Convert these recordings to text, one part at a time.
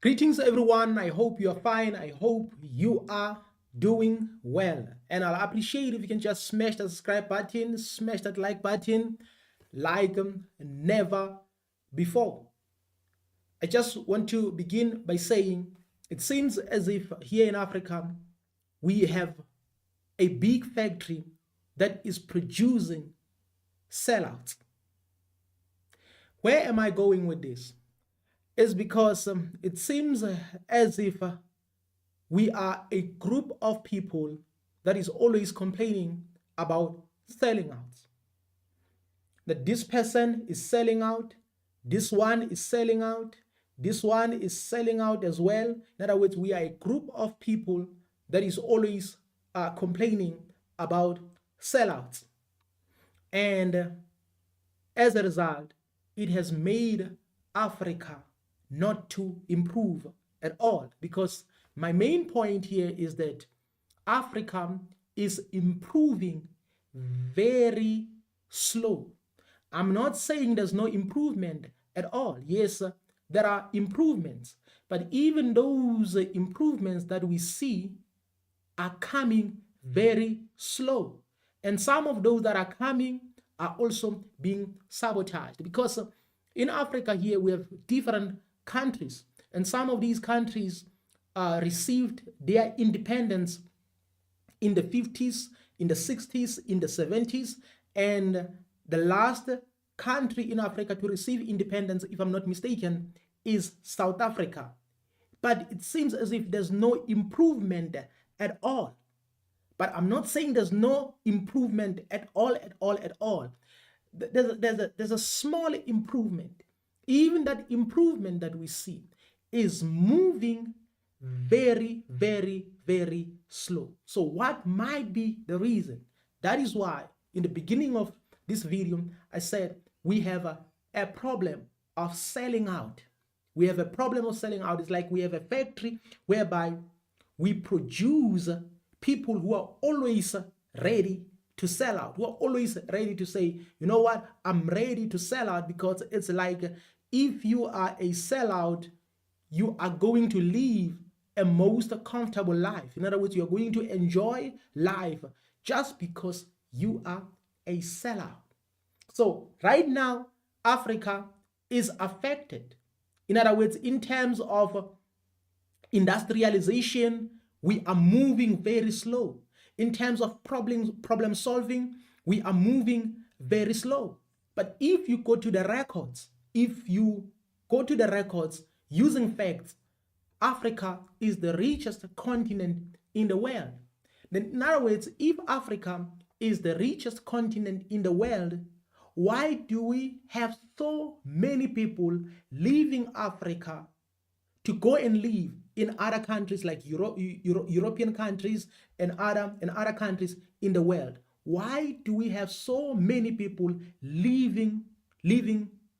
Greetings, everyone. I hope you are fine. I hope you are doing well. And I'll appreciate if you can just smash that subscribe button, smash that like button, like never before. I just want to begin by saying it seems as if here in Africa, we have a big factory that is producing sellouts. Where am I going with this? Is because it seems as if we are a group of people that is always complaining about selling out. That this person is selling out, this one is selling out, this one is selling out as well. In other words, we are a group of people that is always complaining about sellouts. And as a result, it has made Africa not to improve at all, because my main point here is that Africa is improving very slow. I'm not saying there's no improvement at all. Yes, there are improvements, but even those improvements that we see are coming very slow. And some of those that are coming are also being sabotaged, because in Africa here we have different countries, and some of these countries received their independence in the 50s, in the 60s, in the 70s, and the last country in Africa to receive independence, if I'm not mistaken, is South Africa. But it seems as if there's no improvement at all. But I'm not saying there's no improvement at all. There's a small improvement. Even that improvement that we see is moving very, very, very slow. So what might be the reason? That is why in the beginning of this video, I said we have a problem of selling out. We have a problem of selling out. It's like we have a factory whereby we produce people who are always ready to sell out, who are always ready to say, you know what, I'm ready to sell out, because it's like if you are a sellout, you are going to live a most comfortable life. In other words, you're going to enjoy life just because you are a sellout. So right now, Africa is affected. In other words, in terms of industrialization, we are moving very slow. In terms of problem solving, we are moving very slow. But if you go to the records, using facts, Africa is the richest continent in the world. Then, in other words, if Africa is the richest continent in the world, why do we have so many people leaving Africa to go and live in other countries like European countries and other countries in the world? Why do we have so many people leaving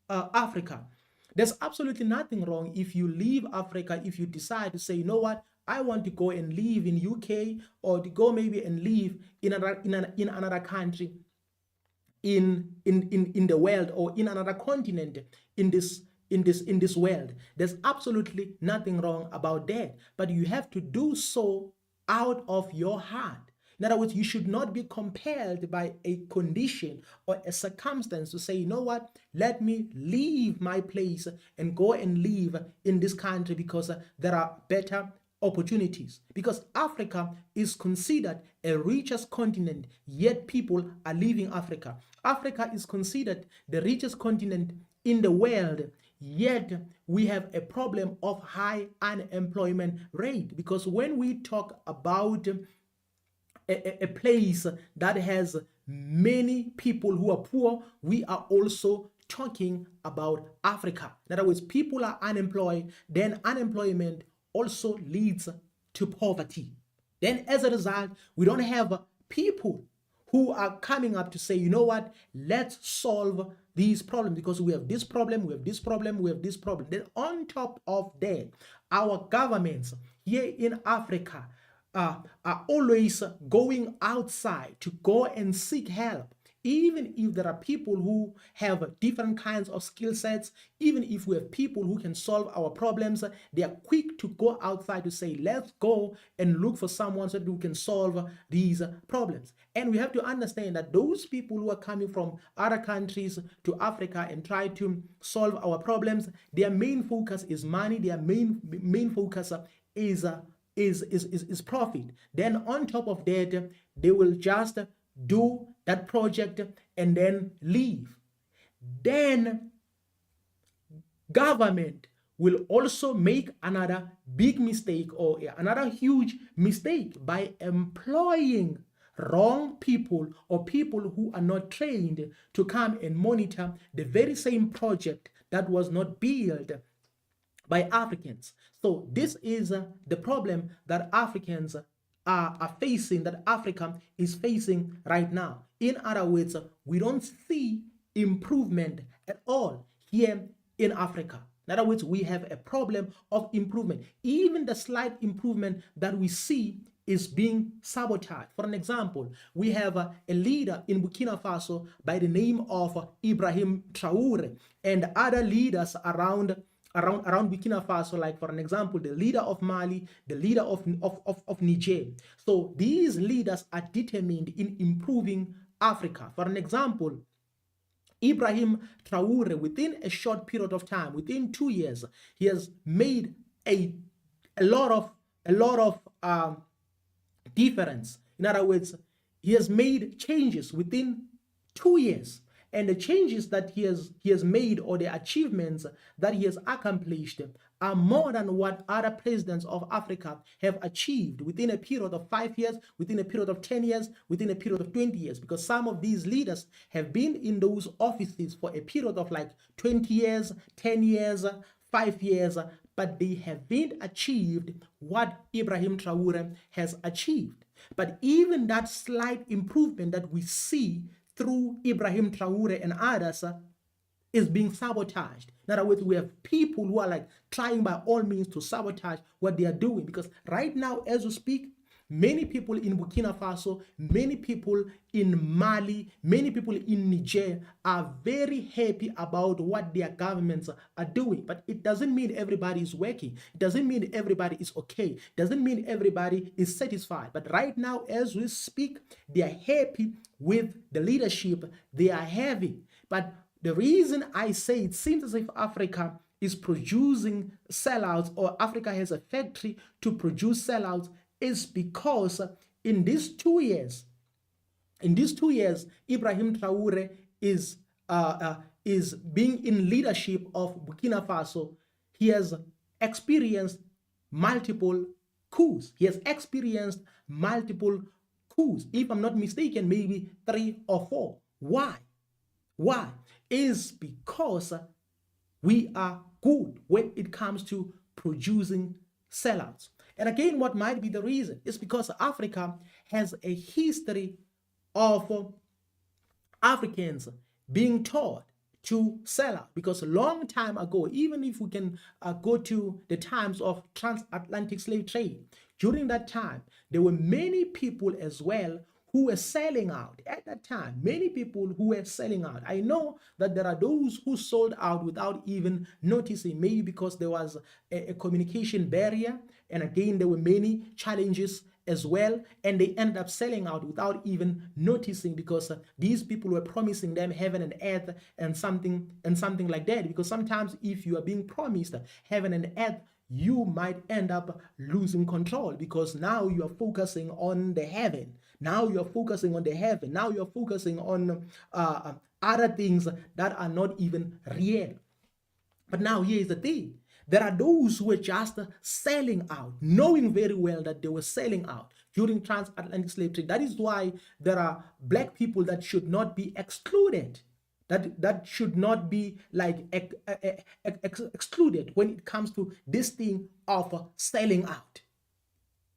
Africa? There's absolutely nothing wrong if you leave Africa, if you decide to say, you know what, I want to go and live in UK, or to go maybe and live in another country in the world, or in another continent in this world. There's absolutely nothing wrong about that, but you have to do so out of your heart. In other words, you should not be compelled by a condition or a circumstance to say, you know what, let me leave my place and go and live in this country because there are better opportunities. Because Africa is considered a richest continent, yet people are leaving Africa. Africa is considered the richest continent in the world, yet we have a problem of high unemployment rate. Because when we talk about a place that has many people who are poor, we are also talking about Africa. In other words, people are unemployed, then unemployment also leads to poverty. Then as a result, we don't have people who are coming up to say, you know what, let's solve these problems, because we have this problem, we have this problem, we have this problem. Then on top of that, our governments here in Africa are always going outside to go and seek help Even if there are people who have different kinds of skill sets, even if we have people who can solve our problems, they are quick to go outside to say, let's go and look for someone so that we can solve these problems. And we have to understand that those people who are coming from other countries to Africa and try to solve our problems, their main focus is money, their main focus is profit. Then on top of that, they will just do that project and then leave. Then government will also make another big mistake or another huge mistake by employing wrong people or people who are not trained to come and monitor the very same project that was not built by Africans. So this is the problem that Africans are facing, that Africa is facing right now. In other words, we don't see improvement at all here in Africa. In other words, we have a problem of improvement. Even the slight improvement that we see is being sabotaged. For an example, we have a leader in Burkina Faso by the name of Ibrahim Traore and other leaders around Burkina Faso, like for an example, the leader of Mali, the leader of Niger. So these leaders are determined in improving Africa. For an example, Ibrahim Traore, within a short period of time, within 2 years, he has made a lot of difference. In other words, he has made changes within 2 years. And the changes that he has made, or the achievements that he has accomplished, are more than what other presidents of Africa have achieved within a period of 5 years, within a period of 10 years, within a period of 20 years. Because some of these leaders have been in those offices for a period of like 20 years, 10 years, 5 years, but they haven't achieved what Ibrahim Traore has achieved. But even that slight improvement that we see through Ibrahim Traore and others is being sabotaged. In other words, we have people who are like trying by all means to sabotage what they are doing, because right now, as we speak, many people in Burkina Faso, many people in Mali, many people in Niger are very happy about what their governments are doing. But it doesn't mean everybody is working. It doesn't mean everybody is okay. It doesn't mean everybody is satisfied. But right now, as we speak, they are happy with the leadership they are having. But the reason I say it seems as if Africa is producing sellouts, or Africa has a factory to produce sellouts, is because in these 2 years, Ibrahim Traore is being in leadership of Burkina Faso. He has experienced multiple coups. If I'm not mistaken, maybe 3 or 4. Why? Is because we are good when it comes to producing sellouts. And again, what might be the reason is because Africa has a history of Africans being taught to sell out. Because a long time ago, even if we can go to the times of transatlantic slave trade, during that time, there were many people as well who were selling out at that time. Many people who were selling out. I know that there are those who sold out without even noticing, maybe because there was a communication barrier. And again, there were many challenges as well, and they ended up selling out without even noticing, because these people were promising them heaven and earth and something like that. Because sometimes if you are being promised heaven and earth, you might end up losing control, because now you are focusing on the heaven. Now you're focusing on the heaven. Now you're focusing on other things that are not even real. But now here's the thing. There are those who were just selling out, knowing very well that they were selling out during transatlantic slave trade. That is why there are black people that should not be excluded. That should not be like excluded when it comes to this thing of selling out.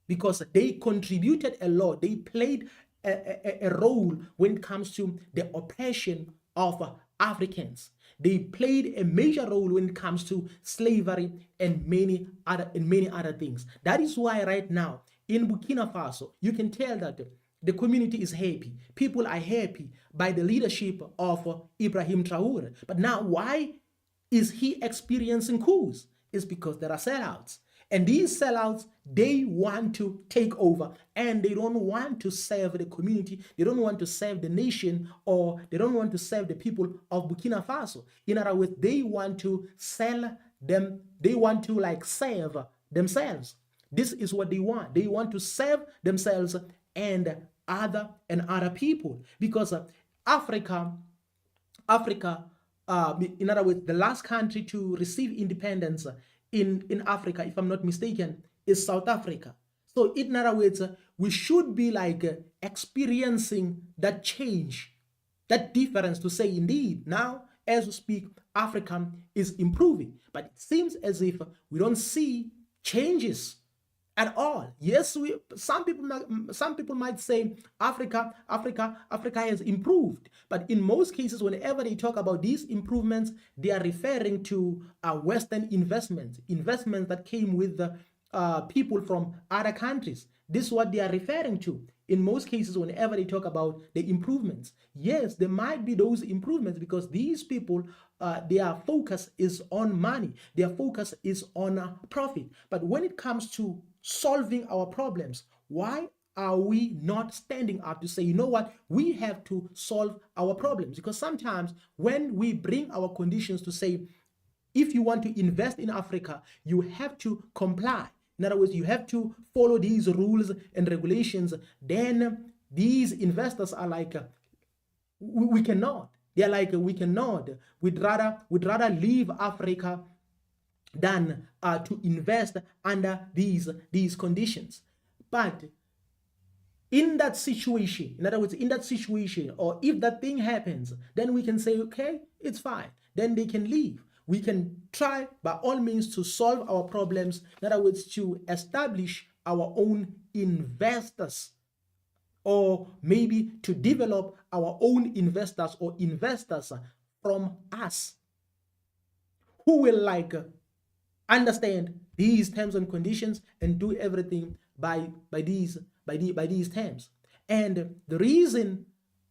Because they contributed a lot. They played a role when it comes to the oppression of Africans. They played a major role when it comes to slavery and many other things. That is why right now in Burkina Faso, you can tell that the community is happy. People are happy by the leadership of Ibrahim Traore. But now, why is he experiencing coups? It's because there are sellouts. And these sellouts, they want to take over, and they don't want to serve the community. They don't want to serve the nation, or they don't want to serve the people of Burkina Faso. In other words, they want to sell them. They want to like serve themselves. This is what they want. They want to serve themselves and other people, because Africa, in other words, the last country to receive independence in Africa, if I'm not mistaken, is South Africa. So in other words, we should be like experiencing that change, that difference, to say indeed now as we speak, Africa is improving. But it seems as if we don't see changes at all. Yes, some people might say Africa has improved, but in most cases, whenever they talk about these improvements, they are referring to Western investments that came with people from other countries. This is what they are referring to. In most cases, whenever they talk about the improvements, yes, there might be those improvements because these people, their focus is on money. Their focus is on profit. But when it comes to solving our problems, why are we not standing up to say, you know what, we have to solve our problems? Because sometimes when we bring our conditions to say, if you want to invest in Africa, you have to comply. In other words, you have to follow these rules and regulations. Then these investors are like, we cannot. They're like, we cannot. We'd rather leave Africa than to invest under these conditions. But in that situation, in other words, in that situation, or if that thing happens, then we can say, okay, it's fine. Then they can leave. We can try by all means to solve our problems. In other words, to establish our own investors, or maybe to develop our own investors or investors from us who will like understand these terms and conditions and do everything by these terms. And the reason,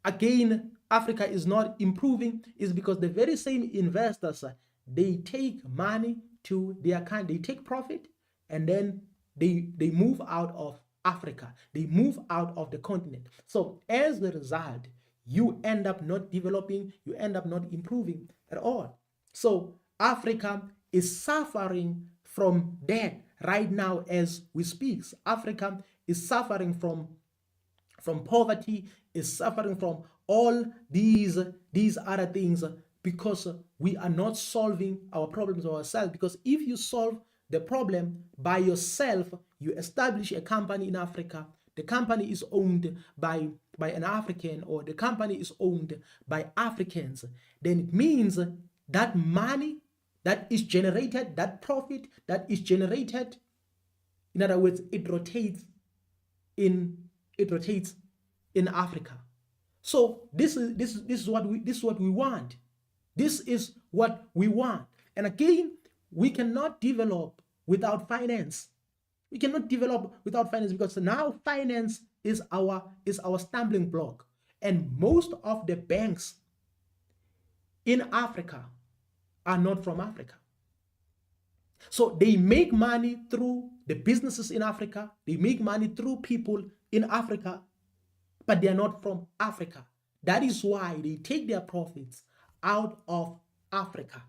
again, Africa is not improving is because the very same investors, they take money to their country, they take profit, and then they move out of Africa, they move out of the continent. So as a result, you end up not developing, you end up not improving at all. So Africa is suffering from that right now as we speak. Africa is suffering from poverty, is suffering from all these other things, because we are not solving our problems ourselves. Because if you solve the problem by yourself, you establish a company in Africa, the company is owned by an African, or the company is owned by Africans, then it means that money that is generated, that profit that is generated, in other words, it rotates in Africa. So this is what we want. This is what we want. And again, we cannot develop without finance. We cannot develop without finance, because now finance is our stumbling block. And most of the banks in Africa are not from Africa. So they make money through the businesses in Africa. They make money through people in Africa, but they are not from Africa. That is why they take their profits out of Africa.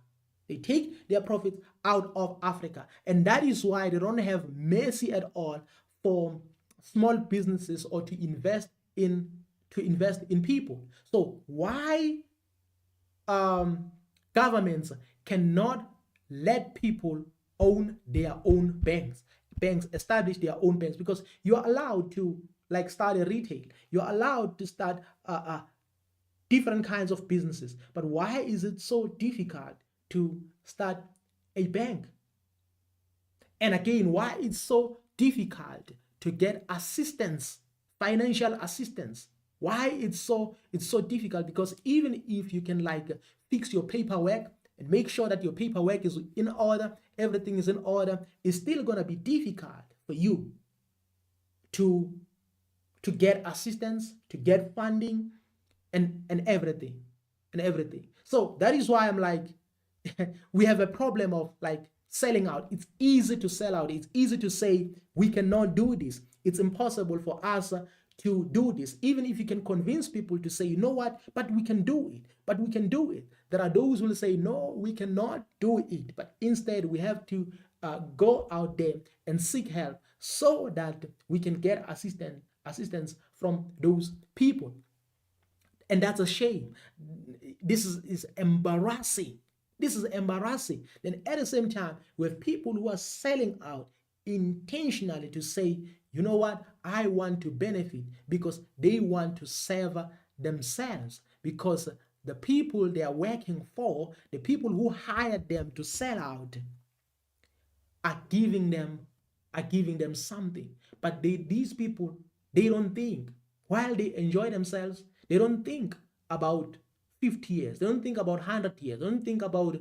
They take their profits out of Africa. And that is why they don't have mercy at all for small businesses or to invest in people. So why governments cannot let people own their own banks establish their own banks? Because you're allowed to like start a retail, you're allowed to start different kinds of businesses. But why is it so difficult to start a bank? And again, why it's so difficult to get assistance, financial assistance? Why it's so difficult? Because even if you can like fix your paperwork and make sure that your paperwork is in order, everything is in order, it's still gonna be difficult for you to to get assistance, to get funding, and everything, and everything. So that is why I'm like, we have a problem of like selling out. It's easy to sell out. It's easy to say we cannot do this. It's impossible for us to do this. Even if you can convince people to say, you know what, but we can do it. But we can do it. There are those who will say, no, we cannot do it. But instead, we have to go out there and seek help so that we can get assistance from those people. And that's a shame. This is embarrassing. This is embarrassing. Then at the same time, we have people who are selling out intentionally to say, you know what, I want to benefit, because they want to serve themselves, because the people they are working for, the people who hired them to sell out, are giving them something. But these people, they don't think, while they enjoy themselves, they don't think about 50 years. They don't think about 100 years. They don't think about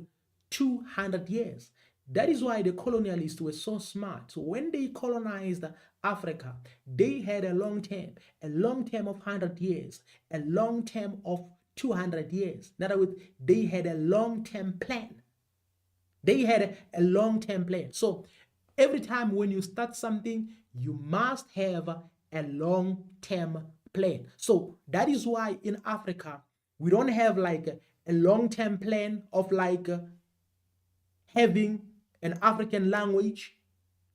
200 years. That is why the colonialists were so smart. So when they colonized Africa, they had a long term of 100 years, a long term of 200 years. In other words, they had a long-term plan. They had a long-term plan. So every time when you start something, you must have a long-term plan. So that is why in Africa, we don't have like a long-term plan of like having an African language,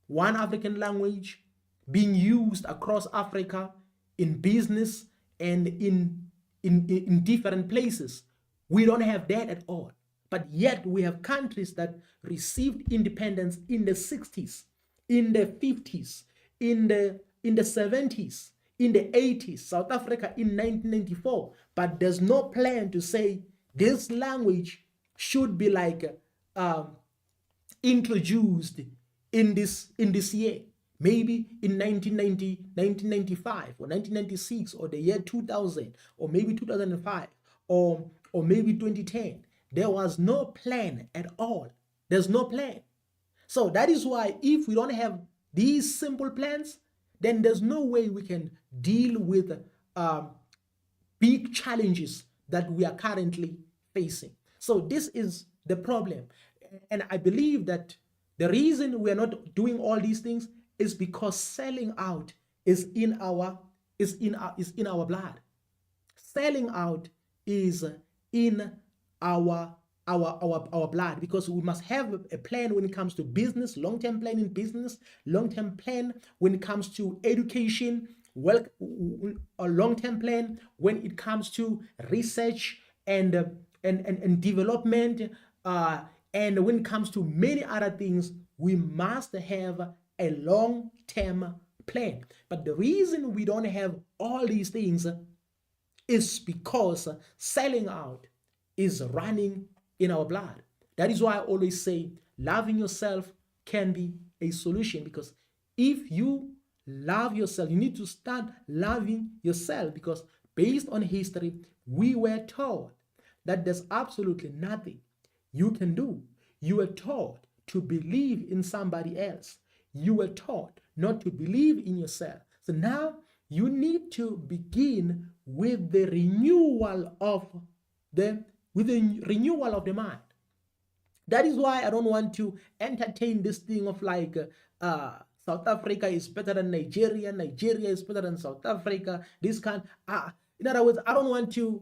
one African language being used across Africa in business and in different places. We don't have that at all. But yet we have countries that received independence in the 60s, in the 50s, in the 70s, in the 80s, South Africa in 1994. But there's no plan to say this language should be like introduced in this year. Maybe in 1990, 1995, or 1996, or the year 2000, or maybe 2005, or maybe 2010. There was no plan at all. There's no plan. So that is why if we don't have these simple plans, then there's no way we can deal with big challenges that we are currently facing. So this is the problem. And I believe that the reason we are not doing all these things is because selling out is in our blood. Selling out is in our blood, because we must have a plan when it comes to business, long-term plan in business, long-term plan when it comes to education, a long-term plan when it comes to research and development, and when it comes to many other things. We must have a long-term plan. But the reason we don't have all these things is because selling out is running in our blood. That is why I always say loving yourself can be a solution, because if you love yourself, you need to start loving yourself, because based on history, we were taught that there's absolutely nothing you can do. You were taught to believe in somebody else. You were taught not to believe in yourself. So now you need to begin with the renewal of the mind. That is why I don't want to entertain this thing of like South Africa is better than Nigeria, Nigeria is better than South Africa. This kind. In other words, I don't want to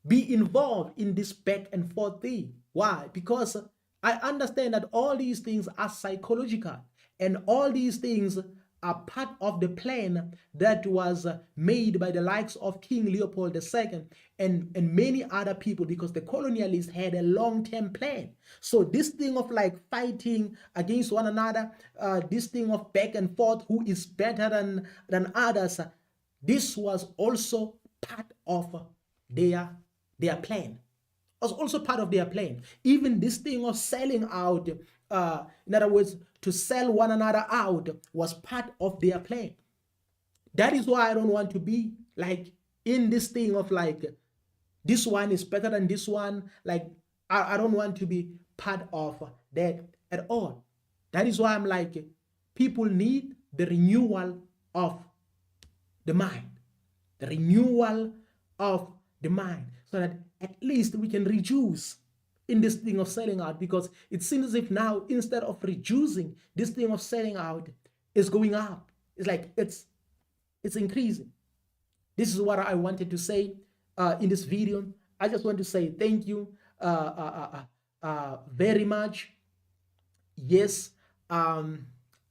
be involved in this back and forth thing. Why? Because I understand that all these things are psychological, and all these things are part of the plan that was made by the likes of King Leopold II and many other people, because the colonialists had a long-term plan. So this thing of like fighting against one another, this thing of back and forth, who is better than others, this was also part of their plan. Was also part of their plan. Even this thing of selling out, in other words, to sell one another out, was part of their plan. That is why I don't want to be like in this thing of like, this one is better than this one. Like, I don't want to be part of that at all. That is why I'm like, people need the renewal of the mind. the renewal of the mind, so that at least we can reduce in this thing of selling out, because it seems as if now, instead of reducing, this thing of selling out is going up. It's like it's increasing. This is what I wanted to say in this video. I just want to say thank you very much. Yes, I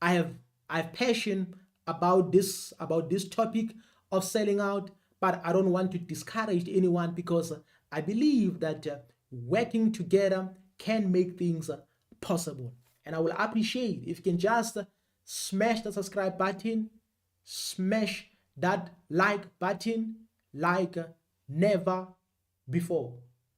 have passion about this topic of selling out, but I don't want to discourage anyone, because I believe that working together can make things possible. And I will appreciate if you can just smash the subscribe button, smash that like button like never before.